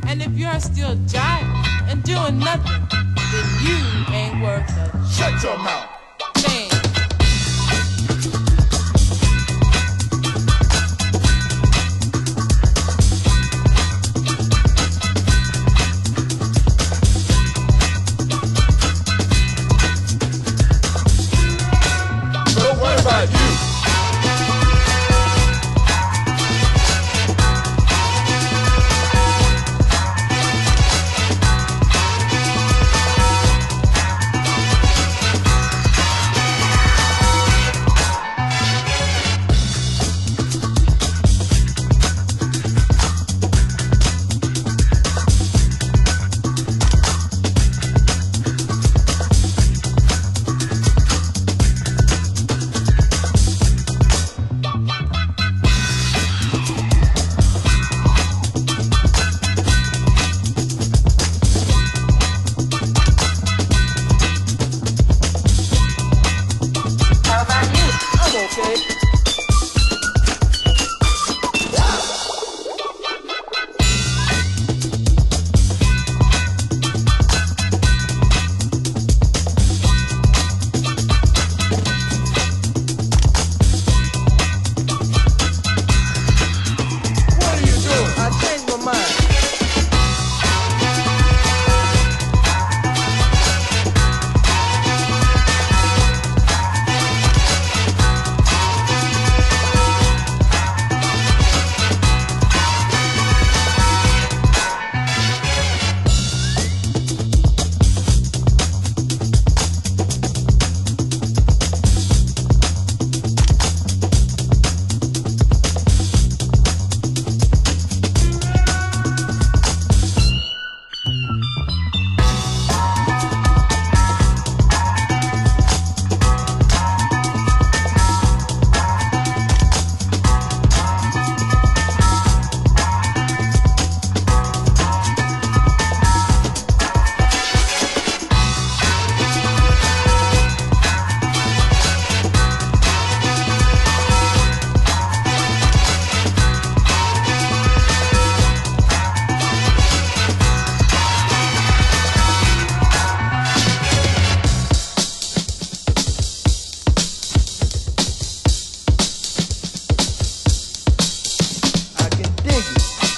And if you're still jiving and doing nothing, then you ain't worth a Shut your mouth. thing. Don't worry about you.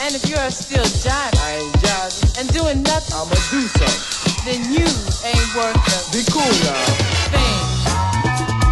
And if you're still jiving, I ain't jiving. and doing nothing, I'ma do something. then you ain't worth a Be cool now. thing.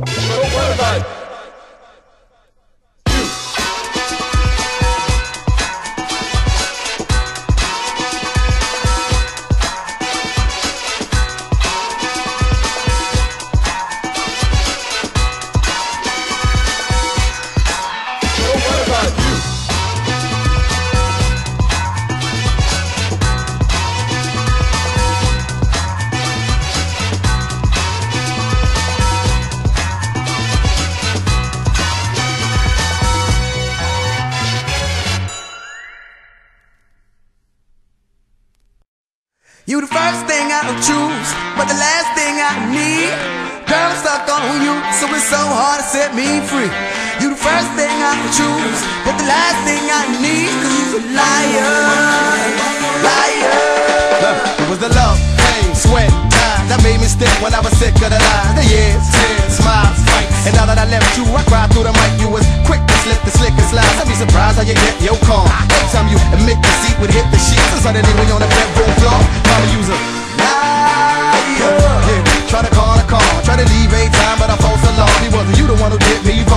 Don't worry about it. Don't worry about you. You the first thing I don't choose, but the last thing I need. Girl, I'm stuck on you, so it's so hard to set me free. You the first thing I don't choose, but the last thing I need. Cause you's a liar, liar. It was the love, pain, sweat, time that made me stick when I was sick of the lies. The years, tears, smiles, fights. And now that I left you, I cried through the mic. You was quick to slip the slickest lies. I'd be surprised how you get your calm. Every time you admit the seat would hit the sheets. It's underneath when you on the bedroom floor. Mama use a liar. Yeah, try to call a call, try to to leave a time, but I felt so long. It wasn't you the one who did me